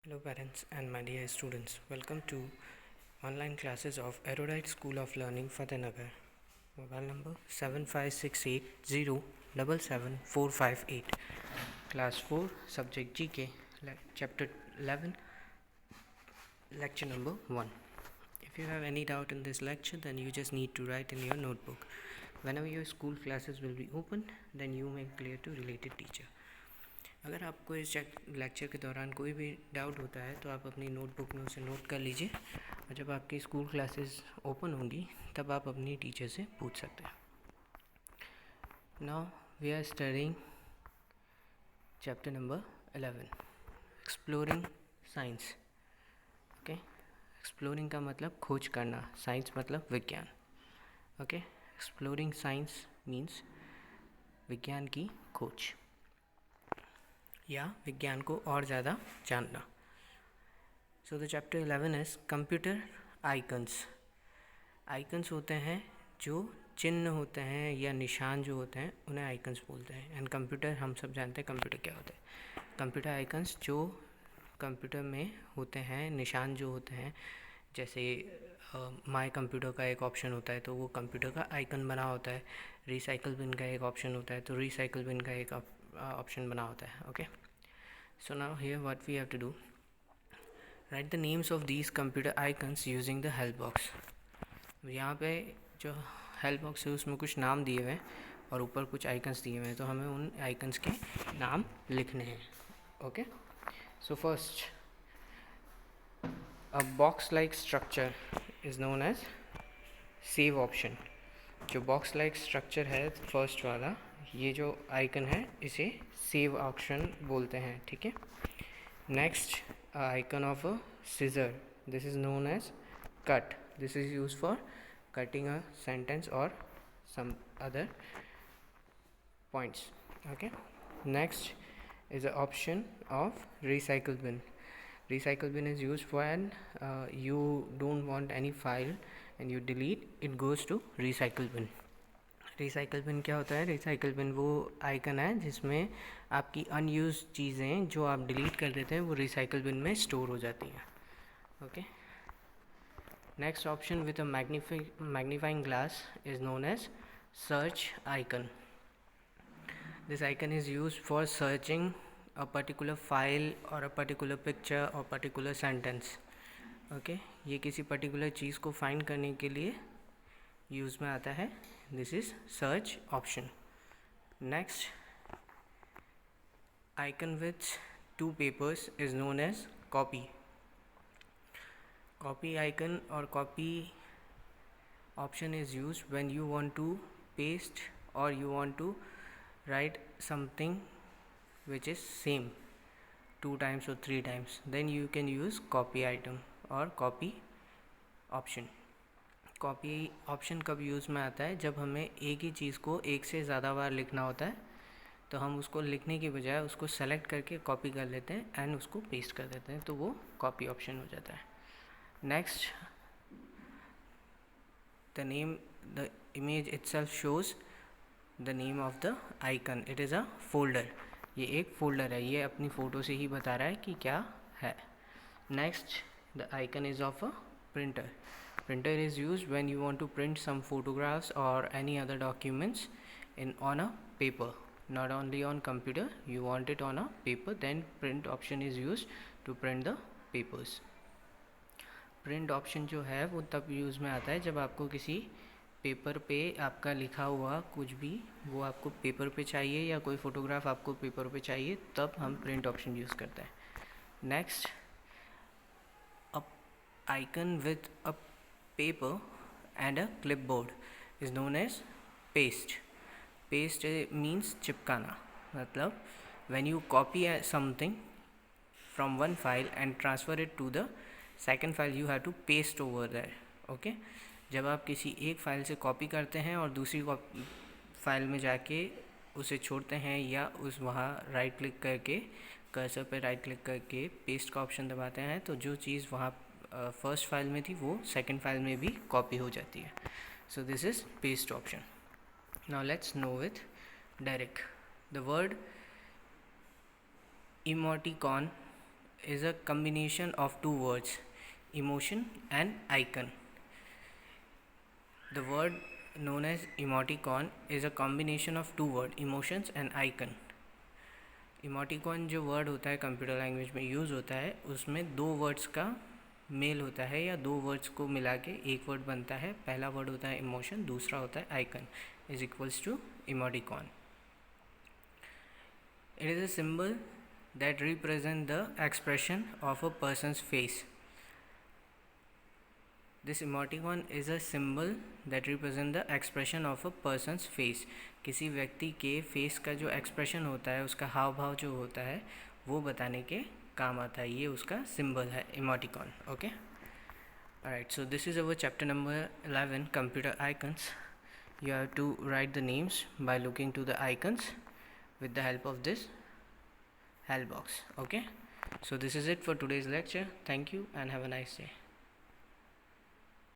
Hello parents and my dear students, welcome to online classes of Erudite School of Learning Fatehnagar. Mobile number 7568077458. Class 4, Subject GK, Chapter 11, Lecture number 1. If you have any doubt in this lecture, then you just need to write in your notebook. Whenever your school classes will be open, then you may clear to related teacher. अगर आपको इस lecture के दौरान कोई भी doubt होता है तो आप अपनी नोटबुक में उसे नोट कर लीजिए और जब आपकी स्कूल क्लासेस ओपन होंगी तब आप अपनी टीचर से पूछ सकते हैं. Now we are studying chapter number 11, exploring science. Okay, exploring का मतलब खोज करना, साइंस मतलब विज्ञान. ओके, एक्सप्लोरिंग साइंस मीन्स विज्ञान की खोज या विज्ञान को और ज़्यादा जानना. So the chapter 11 is computer icons. Icons होते हैं जो चिन्ह होते हैं या निशान जो होते हैं उन्हें आइकन्स बोलते हैं. एंड कंप्यूटर, हम सब जानते हैं कंप्यूटर क्या होता है. कंप्यूटर आइकन्स जो कंप्यूटर में होते हैं, निशान जो होते हैं, जैसे माय कंप्यूटर का एक ऑप्शन होता है तो वो कंप्यूटर का आइकन बना होता है. रिसाइकल बिन का एक ऑप्शन होता है तो रिसाइकल बिन का एक ऑप्शन बना होता है. Okay, so now here what we have to do, write the names of these computer icons using the help box. यहाँ पे जो हेल्प बॉक्स है उसमें कुछ नाम दिए हुए हैं और ऊपर कुछ आइकन्स दिए हुए हैं, तो हमें उन आइकन्स के नाम लिखने हैं. Okay, so first, a box like structure is known as save option. जो बॉक्स लाइक स्ट्रक्चर है फर्स्ट वाला, ये जो आइकन है इसे सेव ऑप्शन बोलते हैं. ठीक है. Next, icon of a scissor, this is known as cut. This is use for cutting a sentence और some other points. Okay. Next is the option of recycle bin. Recycle bin is used when you don't want any file and you delete, it goes to recycle bin. Recycle bin क्या होता है? Recycle bin वो icon है जिसमें आपकी unused चीज़ें जो आप डिलीट कर देते हैं वो रिसाइकल बिन में स्टोर हो जाती हैं. Okay. Next option with a magnifying glass is known as search icon. This icon is use for searching a particular file or a particular picture or particular sentence. Okay, ये किसी particular चीज़ को find करने के लिए use में आता है. This is search option. Next, icon with two papers is known as copy. Copy icon और copy option is use when you want to paste और you want to write something which is same 2 times or 3 times, then you can use copy item or copy option. copy option कब use में आता है? जब हमें एक ही चीज़ को एक से ज़्यादा बार लिखना होता है तो हम उसको लिखने की बजाय उसको सेलेक्ट करके कॉपी कर लेते हैं एंड उसको पेस्ट कर देते हैं, तो वो कॉपी ऑप्शन हो जाता है. Next, the name, the image itself shows the name of the icon. It is a folder. ये एक फोल्डर है, ये अपनी फ़ोटो से ही बता रहा है कि क्या है. Next, the icon is of a printer. Printer is use when you want to print some photographs और any other documents in on a paper, not only on computer, you want it on a paper, then print option is use to print the papers. Print option जो है वो तब use में आता है जब आपको किसी पेपर पे आपका लिखा हुआ कुछ भी वो आपको पेपर पे चाहिए या कोई फ़ोटोग्राफ आपको पेपर पे चाहिए, तब हम प्रिंट ऑप्शन यूज़ करते हैं. Next, a icon with a paper and a clipboard is known as paste. Paste means चिपकाना. मतलब when you copy something from one file and transfer it to the second file, you have to paste over there. Okay. जब आप किसी एक file से copy करते हैं और दूसरी फाइल में जाके उसे छोड़ते हैं या उस वहाँ राइट क्लिक करके कर्सर पे राइट क्लिक करके पेस्ट का ऑप्शन दबाते हैं, तो जो चीज़ वहाँ फर्स्ट फाइल में थी वो सेकंड फाइल में भी कॉपी हो जाती है. So this is paste option. Now let's know with direct. The word emoticon is a combination of two words, emotion and icon. The word known as emoticon is a combination of two words, emotions and icon. Emoticon जो word होता है computer language में use होता है, उसमें दो words का mail होता है या दो वर्ड्स को मिला के एक वर्ड बनता है. पहला वर्ड होता है इमोशन, दूसरा होता है icon, is equals to emoticon. It is a symbol that represent the expression of a person's face. This emoticon is a symbol that represent the expression of a person's face. किसी व्यक्ति के face का जो expression होता है, उसका हाव भाव जो होता है, वो बताने के काम आता है. ये उसका सिंबल है emoticon. Okay, alright, so this is our chapter number 11, computer icons. You have to write the names by looking to the icons with the help of this help box. Okay, so this is it for today's lecture. Thank you and have a nice day.